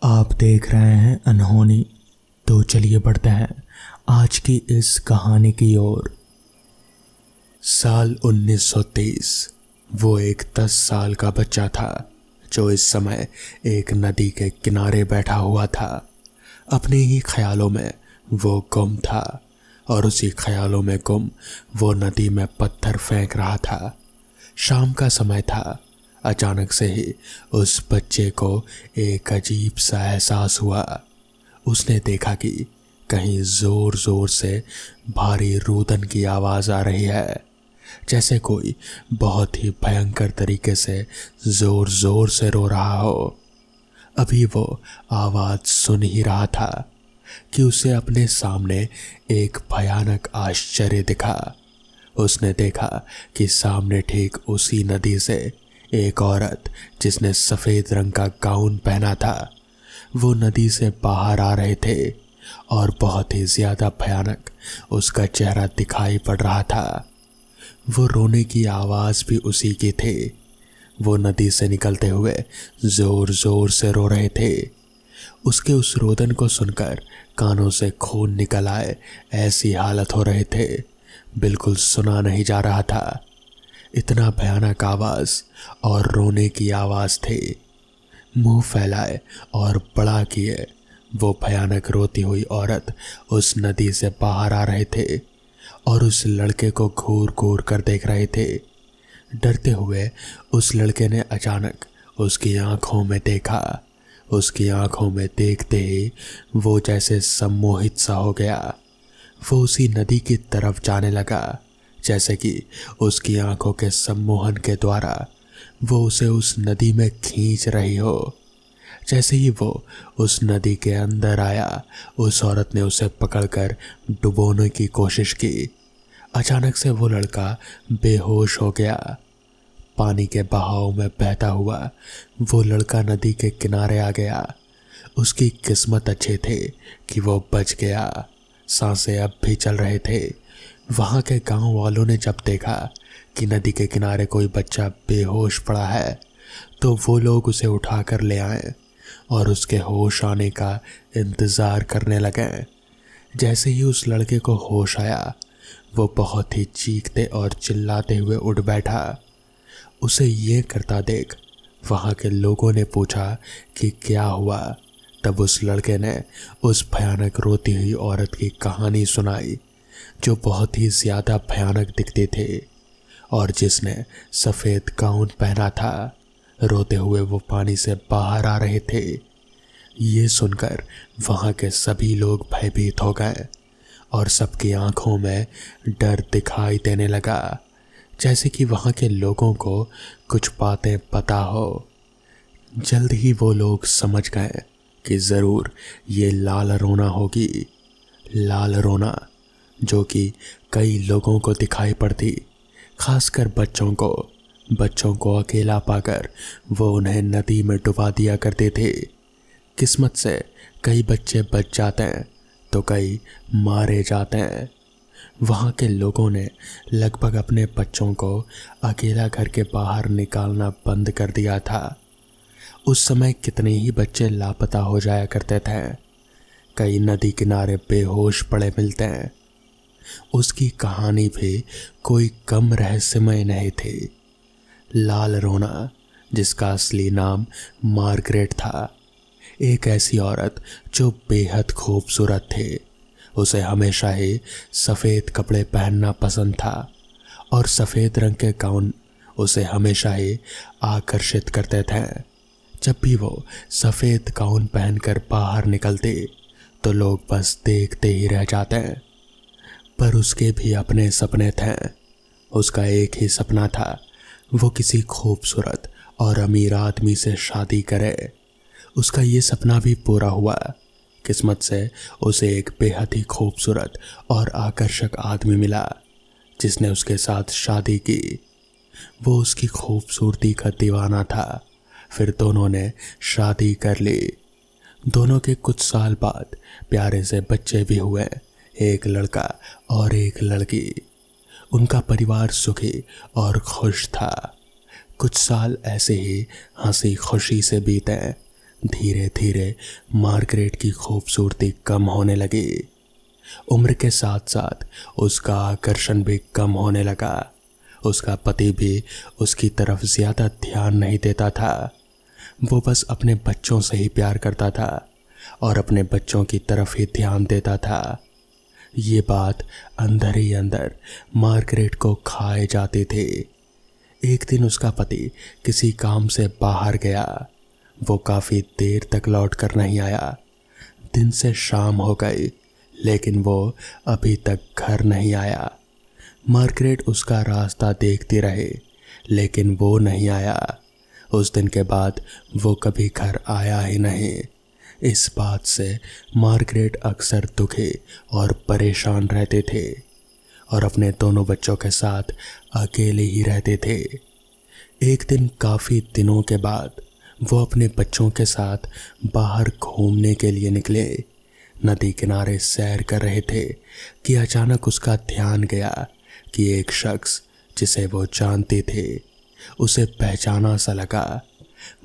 आप देख रहे हैं अनहोनी। तो चलिए बढ़ते हैं आज की इस कहानी की ओर। साल 1923। वो एक 10 साल का बच्चा था जो इस समय एक नदी के किनारे बैठा हुआ था। अपने ही ख्यालों में वो गुम था और उसी ख्यालों में गुम वो नदी में पत्थर फेंक रहा था। शाम का समय था। अचानक से ही उस बच्चे को एक अजीब सा एहसास हुआ। उसने देखा कि कहीं जोर जोर से भारी रुदन की आवाज़ आ रही है, जैसे कोई बहुत ही भयंकर तरीके से जोर जोर से रो रहा हो। अभी वो आवाज़ सुन ही रहा था कि उसे अपने सामने एक भयानक आश्चर्य दिखा। उसने देखा कि सामने ठीक उसी नदी से एक औरत जिसने सफ़ेद रंग का गाउन पहना था, वो नदी से बाहर आ रहे थे और बहुत ही ज़्यादा भयानक उसका चेहरा दिखाई पड़ रहा था। वो रोने की आवाज़ भी उसी की थी। वो नदी से निकलते हुए ज़ोर ज़ोर से रो रहे थे। उसके उस रोदन को सुनकर कानों से खून निकल आए ऐसी हालत हो रहे थे। बिल्कुल सुना नहीं जा रहा था। इतना भयानक आवाज़ और रोने की आवाज़ थी। मुंह फैलाए और बड़ा किए वो भयानक रोती हुई औरत उस नदी से बाहर आ रहे थे और उस लड़के को घूर घूर कर देख रहे थे। डरते हुए उस लड़के ने अचानक उसकी आंखों में देखा। उसकी आंखों में देखते ही वो जैसे सम्मोहित सा हो गया। वो उसी नदी की तरफ जाने लगा, जैसे कि उसकी आंखों के सम्मोहन के द्वारा वो उसे उस नदी में खींच रही हो। जैसे ही वो उस नदी के अंदर आया, उस औरत ने उसे पकड़कर डुबोने की कोशिश की। अचानक से वो लड़का बेहोश हो गया। पानी के बहाव में बहता हुआ वो लड़का नदी के किनारे आ गया। उसकी किस्मत अच्छी थी कि वो बच गया। सांसें अब भी चल रहे थे। वहाँ के गांव वालों ने जब देखा कि नदी के किनारे कोई बच्चा बेहोश पड़ा है, तो वो लोग उसे उठाकर ले आए और उसके होश आने का इंतज़ार करने लगे। जैसे ही उस लड़के को होश आया, वो बहुत ही चीखते और चिल्लाते हुए उठ बैठा। उसे ये करता देख वहाँ के लोगों ने पूछा कि क्या हुआ। तब उस लड़के ने उस भयानक रोती हुई औरत की कहानी सुनाई, जो बहुत ही ज़्यादा भयानक दिखते थे और जिसने सफ़ेद गाउन पहना था। रोते हुए वो पानी से बाहर आ रहे थे। ये सुनकर वहाँ के सभी लोग भयभीत हो गए और सबकी आंखों में डर दिखाई देने लगा, जैसे कि वहाँ के लोगों को कुछ बातें पता हो। जल्द ही वो लोग समझ गए कि ज़रूर ये लाल रोना होगी। लाल रोना जो कि कई लोगों को दिखाई पड़ती, खासकर बच्चों को अकेला पाकर वो उन्हें नदी में डुबा दिया करते थे। किस्मत से कई बच्चे बच जाते हैं तो कई मारे जाते हैं। वहाँ के लोगों ने लगभग अपने बच्चों को अकेला घर के बाहर निकालना बंद कर दिया था। उस समय कितने ही बच्चे लापता हो जाया करते थे। कई नदी किनारे बेहोश पड़े मिलते हैं। उसकी कहानी भी कोई कम रहस्यमय नहीं थी। लाल रोना, जिसका असली नाम मार्गरेट था, एक ऐसी औरत जो बेहद खूबसूरत थी। उसे हमेशा ही सफ़ेद कपड़े पहनना पसंद था और सफ़ेद रंग के गाउन उसे हमेशा ही आकर्षित करते थे। जब भी वो सफ़ेद गाउन पहनकर बाहर निकलती तो लोग बस देखते ही रह जाते हैं। पर उसके भी अपने सपने थे। उसका एक ही सपना था, वो किसी खूबसूरत और अमीर आदमी से शादी करे। उसका ये सपना भी पूरा हुआ। किस्मत से उसे एक बेहद ही खूबसूरत और आकर्षक आदमी मिला, जिसने उसके साथ शादी की। वो उसकी खूबसूरती का दीवाना था। फिर दोनों ने शादी कर ली। दोनों के कुछ साल बाद प्यारे से बच्चे भी हुए, एक लड़का और एक लड़की। उनका परिवार सुखी और खुश था। कुछ साल ऐसे ही हंसी खुशी से बीते। धीरे धीरे मार्गरेट की खूबसूरती कम होने लगी। उम्र के साथ साथ उसका आकर्षण भी कम होने लगा। उसका पति भी उसकी तरफ ज़्यादा ध्यान नहीं देता था। वो बस अपने बच्चों से ही प्यार करता था और अपने बच्चों की तरफ ही ध्यान देता था। ये बात अंदर ही अंदर मार्गरेट को खाए जाती थी। एक दिन उसका पति किसी काम से बाहर गया। वो काफ़ी देर तक लौट कर नहीं आया। दिन से शाम हो गई लेकिन वो अभी तक घर नहीं आया। मार्गरेट उसका रास्ता देखती रही लेकिन वो नहीं आया। उस दिन के बाद वो कभी घर आया ही नहीं। इस बात से मार्गरेट अक्सर दुखी और परेशान रहते थे और अपने दोनों बच्चों के साथ अकेले ही रहते थे। एक दिन काफ़ी दिनों के बाद वो अपने बच्चों के साथ बाहर घूमने के लिए निकले। नदी किनारे सैर कर रहे थे कि अचानक उसका ध्यान गया कि एक शख्स जिसे वो जानते थे उसे पहचाना सा लगा।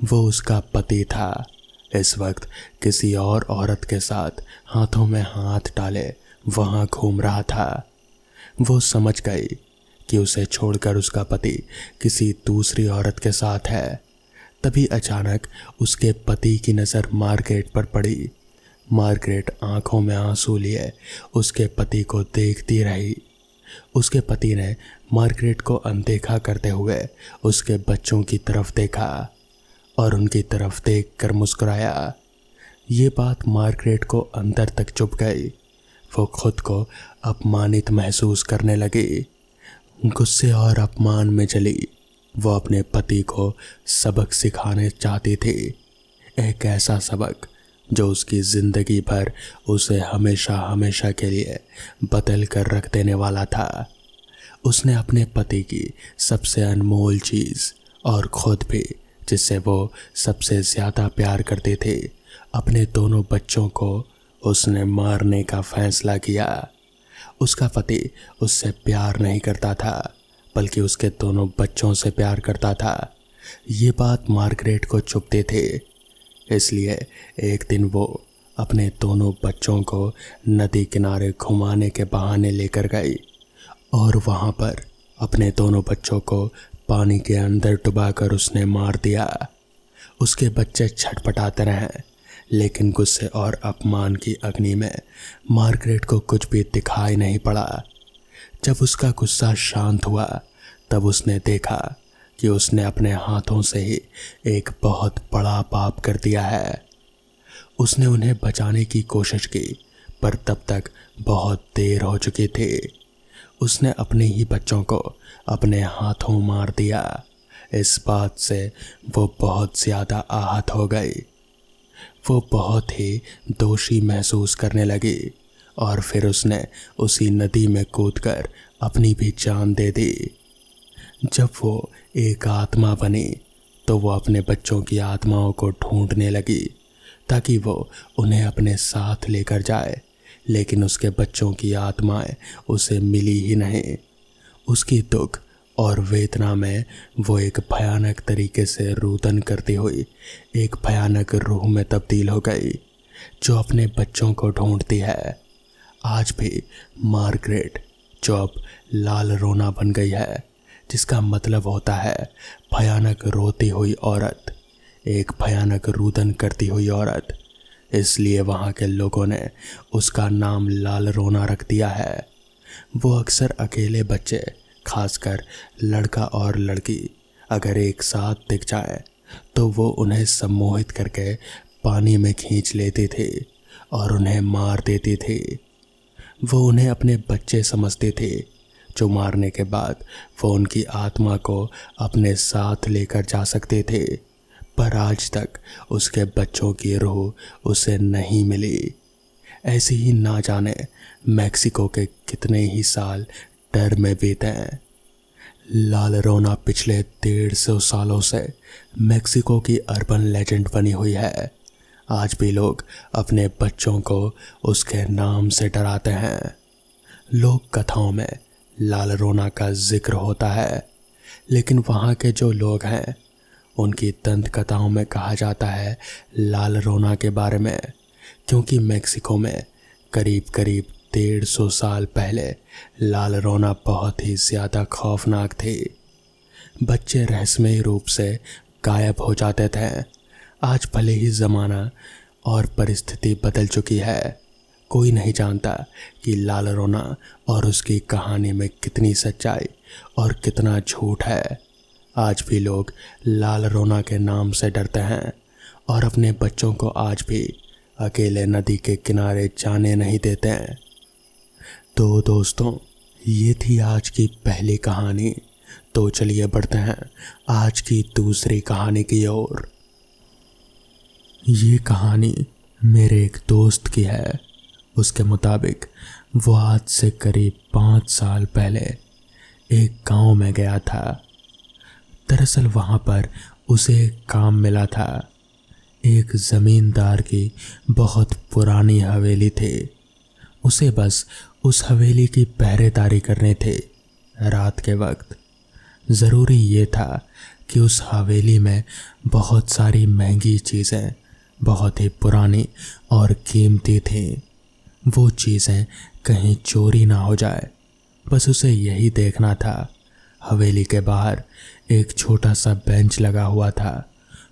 वो उसका पति था। इस वक्त किसी और औरत के साथ हाथों में हाथ डाले वहाँ घूम रहा था। वो समझ गई कि उसे छोड़कर उसका पति किसी दूसरी औरत के साथ है। तभी अचानक उसके पति की नज़र मार्गरेट पर पड़ी। मार्गरेट आंखों में आंसू लिए उसके पति को देखती रही। उसके पति ने मार्गरेट को अनदेखा करते हुए उसके बच्चों की तरफ देखा और उनकी तरफ देखकर मुस्कुराया। ये बात मार्गरेट को अंदर तक चुभ गई। वो खुद को अपमानित महसूस करने लगी। गुस्से और अपमान में जली वो अपने पति को सबक सिखाने चाहती थी। एक ऐसा सबक जो उसकी ज़िंदगी भर उसे हमेशा हमेशा के लिए बदल कर रख देने वाला था। उसने अपने पति की सबसे अनमोल चीज़ और खुद भी जिससे वो सबसे ज़्यादा प्यार करते थे, अपने दोनों बच्चों को उसने मारने का फैसला किया। उसका पति उससे प्यार नहीं करता था बल्कि उसके दोनों बच्चों से प्यार करता था। ये बात मार्गरेट को चुभते थे। इसलिए एक दिन वो अपने दोनों बच्चों को नदी किनारे घुमाने के बहाने लेकर गई और वहाँ पर अपने दोनों बच्चों को पानी के अंदर डुबाकर उसने मार दिया। उसके बच्चे छटपटाते रहे लेकिन गुस्से और अपमान की अग्नि में मार्गरेट को कुछ भी दिखाई नहीं पड़ा। जब उसका गुस्सा शांत हुआ तब उसने देखा कि उसने अपने हाथों से ही एक बहुत बड़ा पाप कर दिया है। उसने उन्हें बचाने की कोशिश की पर तब तक बहुत देर हो चुकी थी। उसने अपने ही बच्चों को अपने हाथों मार दिया। इस बात से वो बहुत ज़्यादा आहत हो गई। वो बहुत ही दोषी महसूस करने लगी और फिर उसने उसी नदी में कूदकर अपनी भी जान दे दी। जब वो एक आत्मा बनी तो वो अपने बच्चों की आत्माओं को ढूंढने लगी ताकि वो उन्हें अपने साथ लेकर जाए, लेकिन उसके बच्चों की आत्माएं उसे मिली ही नहीं। उसकी दुख और वेदना में वो एक भयानक तरीके से रुदन करती हुई एक भयानक रूह में तब्दील हो गई जो अपने बच्चों को ढूंढती है। आज भी मार्गरेट जो अब लाल रोना बन गई है, जिसका मतलब होता है भयानक रोती हुई औरत, एक भयानक रुदन करती हुई औरत, इसलिए वहाँ के लोगों ने उसका नाम लाल रोना रख दिया है। वो अक्सर अकेले बच्चे, खासकर लड़का और लड़की, अगर एक साथ दिख जाए तो वो उन्हें सम्मोहित करके पानी में खींच लेती थी और उन्हें मार देती थी। वो उन्हें अपने बच्चे समझते थे जो मारने के बाद वो उनकी आत्मा को अपने साथ लेकर जा सकते थे, पर आज तक उसके बच्चों की रूह उसे नहीं मिली। ऐसे ही ना जाने मैक्सिको के कितने ही साल डर में बीते हैं। लाल रोना पिछले 150 सालों से मैक्सिको की अर्बन लेजेंड बनी हुई है। आज भी लोग अपने बच्चों को उसके नाम से डराते हैं। लोक कथाओं में लाल रोना का जिक्र होता है, लेकिन वहाँ के जो लोग हैं उनकी दंत कथाओं में कहा जाता है लाल रोना के बारे में, क्योंकि मेक्सिको में करीब करीब 150 साल पहले लाल रोना बहुत ही ज़्यादा खौफनाक थी। बच्चे रहस्यमयी रूप से गायब हो जाते थे। आज भले ही ज़माना और परिस्थिति बदल चुकी है, कोई नहीं जानता कि लाल रोना और उसकी कहानी में कितनी सच्चाई और कितना झूठ है। आज भी लोग लाल रोना के नाम से डरते हैं और अपने बच्चों को आज भी अकेले नदी के किनारे जाने नहीं देते हैं। तो दोस्तों, ये थी आज की पहली कहानी। तो चलिए बढ़ते हैं आज की दूसरी कहानी की ओर। ये कहानी मेरे एक दोस्त की है। उसके मुताबिक वो आज से करीब 5 साल पहले एक गांव में गया था। दरअसल वहाँ पर उसे एक काम मिला था। एक ज़मींदार की बहुत पुरानी हवेली थी। उसे बस उस हवेली की पहरेदारी करनी थी रात के वक्त। ज़रूरी ये था कि उस हवेली में बहुत सारी महंगी चीज़ें बहुत ही पुरानी और कीमती थीं। वो चीज़ें कहीं चोरी ना हो जाए, बस उसे यही देखना था। हवेली के बाहर एक छोटा सा बेंच लगा हुआ था।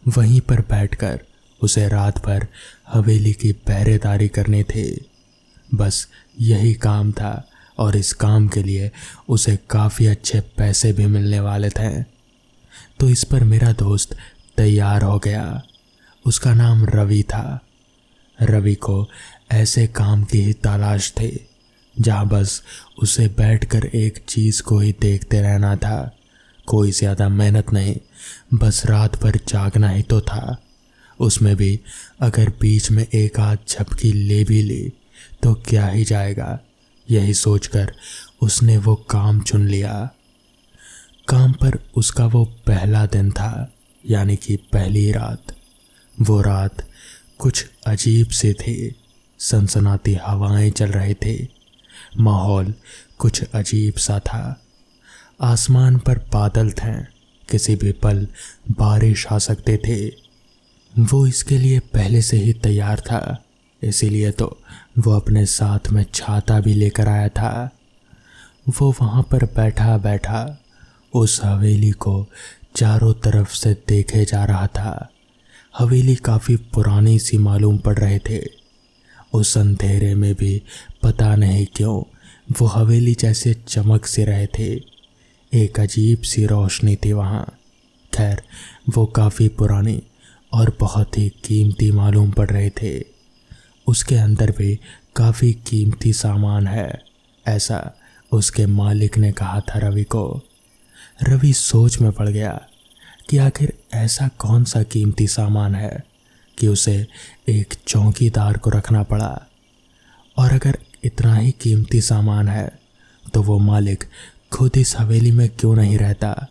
वहीं पर बैठकर उसे रात भर हवेली की पहरेदारी करनी थी। बस यही काम था और इस काम के लिए उसे काफ़ी अच्छे पैसे भी मिलने वाले थे। तो इस पर मेरा दोस्त तैयार हो गया। उसका नाम रवि था। रवि को ऐसे काम की ही तलाश थी जहाँ बस उसे बैठकर एक चीज़ को ही देखते रहना था। कोई ज़्यादा मेहनत नहीं, बस रात भर जागना ही तो था। उसमें भी अगर बीच में एक आध झपकी ले भी ली तो क्या ही जाएगा। यही सोचकर उसने वो काम चुन लिया। काम पर उसका वो पहला दिन था, यानी कि पहली रात। वो रात कुछ अजीब सी थी। सनसनाती हवाएं चल रही थी। माहौल कुछ अजीब सा था। आसमान पर बादल थे, किसी भी पल बारिश आ सकते थे। वो इसके लिए पहले से ही तैयार था, इसीलिए तो वो अपने साथ में छाता भी लेकर आया था। वो वहाँ पर बैठा बैठा उस हवेली को चारों तरफ से देखे जा रहा था। हवेली काफ़ी पुरानी सी मालूम पड़ रहे थे। उस अंधेरे में भी पता नहीं क्यों वो हवेली जैसे चमक से रहे थे। एक अजीब सी रोशनी थी वहाँ। खैर, वो काफ़ी पुरानी और बहुत ही कीमती मालूम पड़ रहे थे। उसके अंदर भी काफ़ी कीमती सामान है, ऐसा उसके मालिक ने कहा था रवि को। रवि सोच में पड़ गया कि आखिर ऐसा कौन सा कीमती सामान है कि उसे एक चौकीदार को रखना पड़ा। और अगर इतना ही कीमती सामान है तो वो मालिक खुद इस हवेली में क्यों नहीं रहता।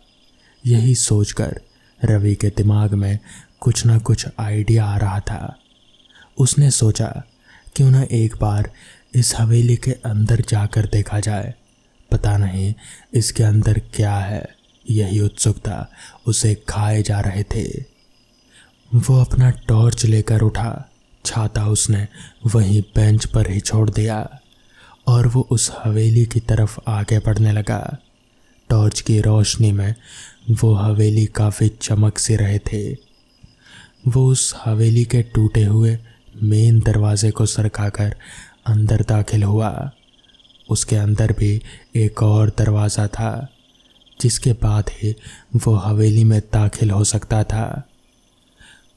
यही सोचकर रवि के दिमाग में कुछ ना कुछ आइडिया आ रहा था। उसने सोचा क्यों ना एक बार इस हवेली के अंदर जाकर देखा जाए, पता नहीं इसके अंदर क्या है। यही उत्सुकता उसे खाए जा रहे थे। वो अपना टॉर्च लेकर उठा। छाता उसने वहीं बेंच पर ही छोड़ दिया और वो उस हवेली की तरफ आगे बढ़ने लगा। टॉर्च की रोशनी में वो हवेली काफ़ी चमक से रहे थे। वो उस हवेली के टूटे हुए मेन दरवाजे को सरकाकर अंदर दाखिल हुआ। उसके अंदर भी एक और दरवाज़ा था जिसके बाद ही वो हवेली में दाखिल हो सकता था।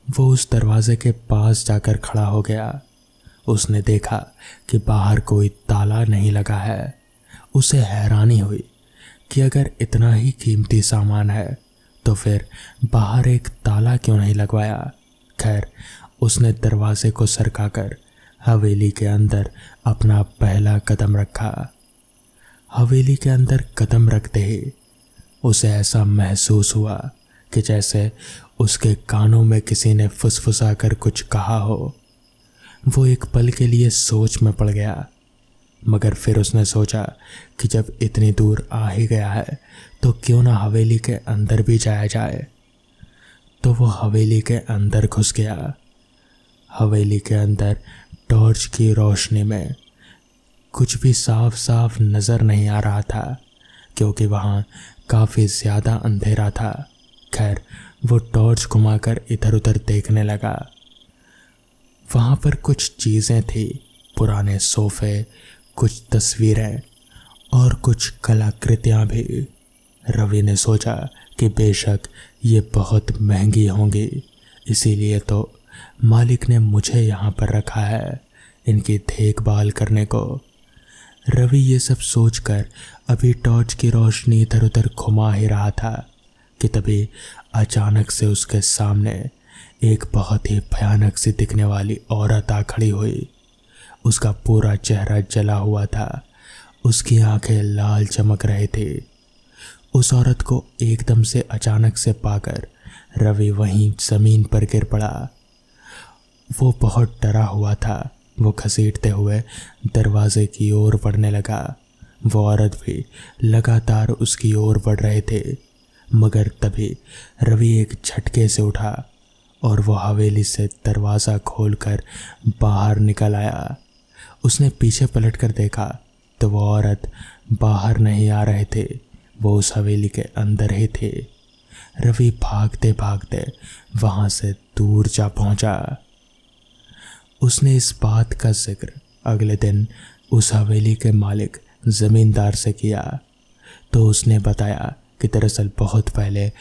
वो उस दरवाजे के पास जाकर खड़ा हो गया। उसने देखा कि बाहर कोई ताला नहीं लगा है। उसे हैरानी हुई कि अगर इतना ही कीमती सामान है तो फिर बाहर एक ताला क्यों नहीं लगवाया। खैर, उसने दरवाजे को सरकाकर हवेली के अंदर अपना पहला कदम रखा। हवेली के अंदर कदम रखते ही उसे ऐसा महसूस हुआ कि जैसे उसके कानों में किसी ने फुसफुसा कर कुछ कहा हो। वो एक पल के लिए सोच में पड़ गया, मगर फिर उसने सोचा कि जब इतनी दूर आ ही गया है तो क्यों ना हवेली के अंदर भी जाया जाए। तो वो हवेली के अंदर घुस गया। हवेली के अंदर टॉर्च की रोशनी में कुछ भी साफ साफ नज़र नहीं आ रहा था, क्योंकि वहाँ काफ़ी ज़्यादा अंधेरा था। खैर, वो टॉर्च घुमाकर इधर उधर देखने लगा। वहाँ पर कुछ चीज़ें थी, पुराने सोफ़े, कुछ तस्वीरें और कुछ कलाकृतियाँ भी। रवि ने सोचा कि बेशक ये बहुत महंगी होंगी, इसीलिए तो मालिक ने मुझे यहाँ पर रखा है इनकी देखभाल करने को। रवि ये सब सोचकर अभी टॉर्च की रोशनी इधर उधर घुमा ही रहा था कि तभी अचानक से उसके सामने एक बहुत ही भयानक सी दिखने वाली औरत आ खड़ी हुई। उसका पूरा चेहरा जला हुआ था, उसकी आंखें लाल चमक रही थी। उस औरत को एकदम से अचानक से पाकर रवि वहीं ज़मीन पर गिर पड़ा। वो बहुत डरा हुआ था। वो घसीटते हुए दरवाजे की ओर बढ़ने लगा। वो औरत भी लगातार उसकी ओर बढ़ रहे थे, मगर तभी रवि एक झटके से उठा और वो हवेली से दरवाज़ा खोलकर बाहर निकल आया। उसने पीछे पलटकर देखा तो वो औरत बाहर नहीं आ रहे थे, वो उस हवेली के अंदर ही थे। रवि भागते भागते वहाँ से दूर जा पहुँचा। उसने इस बात का जिक्र अगले दिन उस हवेली के मालिक ज़मींदार से किया, तो उसने बताया कि दरअसल बहुत पहले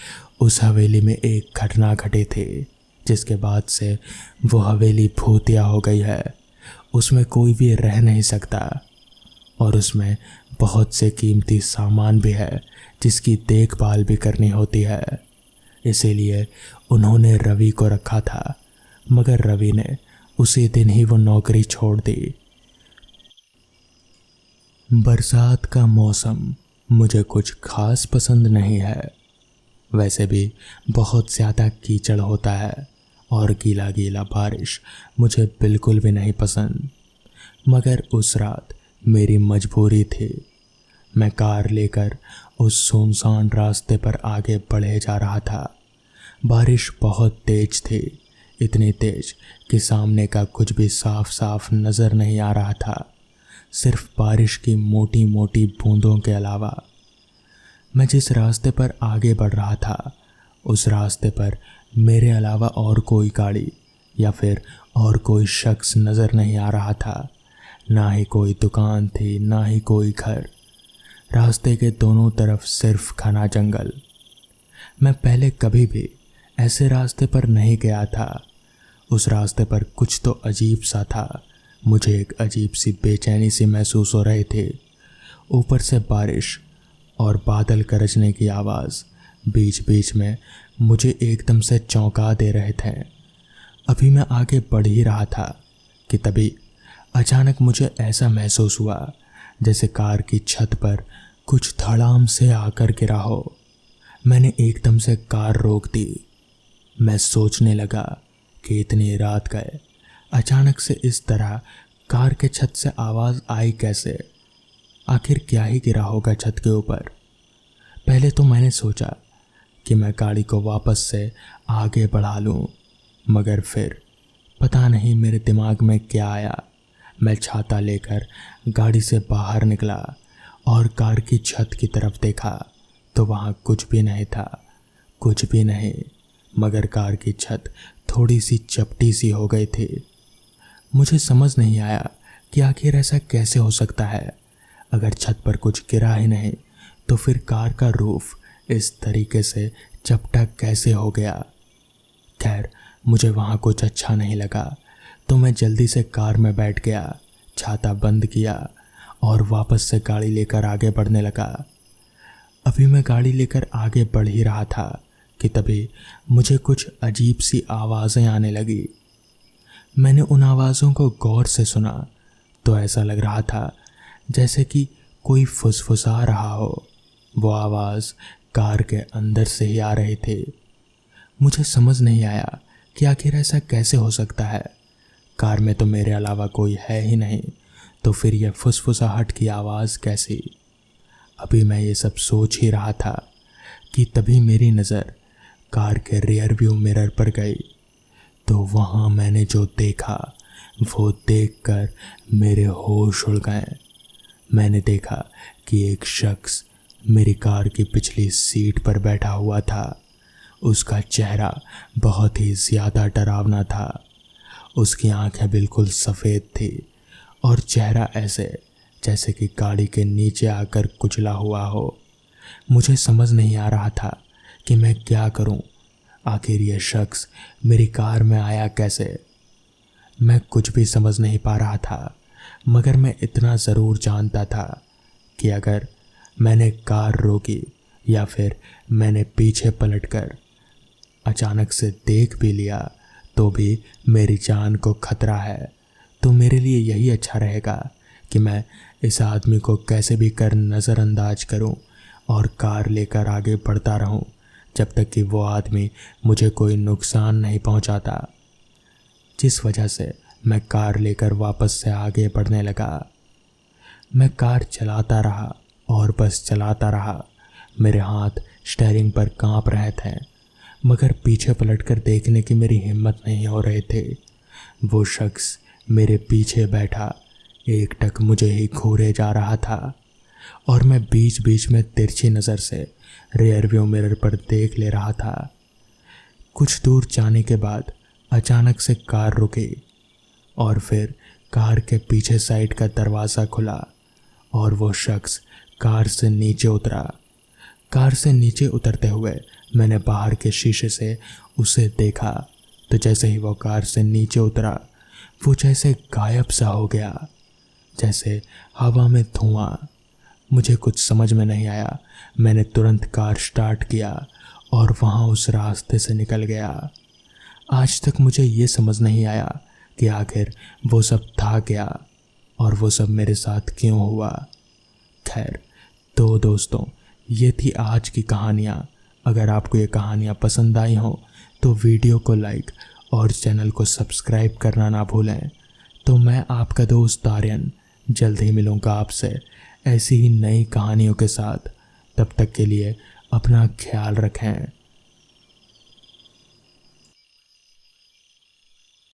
उस हवेली में एक घटना घटी थी, जिसके बाद से वो हवेली भूतिया हो गई है। उसमें कोई भी रह नहीं सकता और उसमें बहुत से कीमती सामान भी है जिसकी देखभाल भी करनी होती है। इसीलिए उन्होंने रवि को रखा था, मगर रवि ने उसी दिन ही वो नौकरी छोड़ दी। बरसात का मौसम मुझे कुछ खास पसंद नहीं है। वैसे भी बहुत ज़्यादा कीचड़ होता है और गीला गीला बारिश मुझे बिल्कुल भी नहीं पसंद। मगर उस रात मेरी मजबूरी थी। मैं कार लेकर उस सुनसान रास्ते पर आगे बढ़े जा रहा था। बारिश बहुत तेज थी, इतनी तेज कि सामने का कुछ भी साफ साफ नज़र नहीं आ रहा था, सिर्फ बारिश की मोटी मोटी बूंदों के अलावा। मैं जिस रास्ते पर आगे बढ़ रहा था उस रास्ते पर मेरे अलावा और कोई गाड़ी या फिर और कोई शख्स नज़र नहीं आ रहा था। ना ही कोई दुकान थी, ना ही कोई घर। रास्ते के दोनों तरफ सिर्फ घना जंगल। मैं पहले कभी भी ऐसे रास्ते पर नहीं गया था। उस रास्ते पर कुछ तो अजीब सा था। मुझे एक अजीब सी बेचैनी सी महसूस हो रही थी। ऊपर से बारिश और बादल गरजने की आवाज़ बीच बीच में मुझे एकदम से चौंका दे रहे थे। अभी मैं आगे बढ़ ही रहा था कि तभी अचानक मुझे ऐसा महसूस हुआ जैसे कार की छत पर कुछ धड़ाम से आकर गिरा हो। मैंने एकदम से कार रोक दी। मैं सोचने लगा कि इतनी रात गए, अचानक से इस तरह कार के छत से आवाज़ आई कैसे? आखिर क्या ही गिरा होगा छत के ऊपर? पहले तो मैंने सोचा कि मैं गाड़ी को वापस से आगे बढ़ा लूं, मगर फिर पता नहीं मेरे दिमाग में क्या आया। मैं छाता लेकर गाड़ी से बाहर निकला और कार की छत की तरफ देखा तो वहाँ कुछ भी नहीं था, कुछ भी नहीं, मगर कार की छत थोड़ी सी चपटी सी हो गई थी। मुझे समझ नहीं आया कि आखिर ऐसा कैसे हो सकता है। अगर छत पर कुछ गिरा ही नहीं तो फिर कार का रूफ इस तरीके से चपटा कैसे हो गया। खैर, मुझे वहाँ कुछ अच्छा नहीं लगा तो मैं जल्दी से कार में बैठ गया, छाता बंद किया और वापस से गाड़ी लेकर आगे बढ़ने लगा। अभी मैं गाड़ी लेकर आगे बढ़ ही रहा था कि तभी मुझे कुछ अजीब सी आवाज़ें आने लगी। मैंने उन आवाज़ों को गौर से सुना तो ऐसा लग रहा था जैसे कि कोई फुसफुसा रहा हो। वो आवाज़ कार के अंदर से ही आ रही थी। मुझे समझ नहीं आया कि आखिर ऐसा कैसे हो सकता है। कार में तो मेरे अलावा कोई है ही नहीं, तो फिर यह फुसफुसाहट की आवाज़ कैसी? अभी मैं ये सब सोच ही रहा था कि तभी मेरी नज़र कार के रियर व्यू मिरर पर गई तो वहाँ मैंने जो देखा वो देखकर मेरे होश उड़ गए। मैंने देखा कि एक शख्स मेरी कार की पिछली सीट पर बैठा हुआ था। उसका चेहरा बहुत ही ज़्यादा डरावना था। उसकी आंखें बिल्कुल सफ़ेद थी और चेहरा ऐसे जैसे कि गाड़ी के नीचे आकर कुचला हुआ हो। मुझे समझ नहीं आ रहा था कि मैं क्या करूं। आखिर ये शख्स मेरी कार में आया कैसे। मैं कुछ भी समझ नहीं पा रहा था, मगर मैं इतना ज़रूर जानता था कि अगर मैंने कार रोकी या फिर मैंने पीछे पलटकर अचानक से देख भी लिया तो भी मेरी जान को खतरा है। तो मेरे लिए यही अच्छा रहेगा कि मैं इस आदमी को कैसे भी कर नज़रअंदाज करूं और कार लेकर आगे बढ़ता रहूं जब तक कि वो आदमी मुझे कोई नुकसान नहीं पहुंचाता। जिस वजह से मैं कार लेकर वापस से आगे बढ़ने लगा। मैं कार चलाता रहा और बस चलाता रहा। मेरे हाथ स्टीयरिंग पर कांप रहे थे, मगर पीछे पलटकर देखने की मेरी हिम्मत नहीं हो रही थी। वो शख्स मेरे पीछे बैठा एकटक मुझे ही घूरे जा रहा था और मैं बीच बीच में तिरछी नज़र से रियर व्यू मिरर पर देख ले रहा था। कुछ दूर जाने के बाद अचानक से कार रुकी और फिर कार के पीछे साइड का दरवाज़ा खुला और वो शख्स कार से नीचे उतरा। कार से नीचे उतरते हुए मैंने बाहर के शीशे से उसे देखा तो जैसे ही वो कार से नीचे उतरा वो जैसे गायब सा हो गया, जैसे हवा में धुआं। मुझे कुछ समझ में नहीं आया। मैंने तुरंत कार स्टार्ट किया और वहाँ उस रास्ते से निकल गया। आज तक मुझे ये समझ नहीं आया कि आखिर वो सब था क्या और वो सब मेरे साथ क्यों हुआ। खैर, तो दोस्तों, ये थी आज की कहानियाँ। अगर आपको ये कहानियाँ पसंद आई हों तो वीडियो को लाइक और चैनल को सब्सक्राइब करना ना भूलें। तो मैं आपका दोस्त आर्यन जल्द ही मिलूँगा आपसे ऐसी ही नई कहानियों के साथ। तब तक के लिए अपना ख्याल रखें।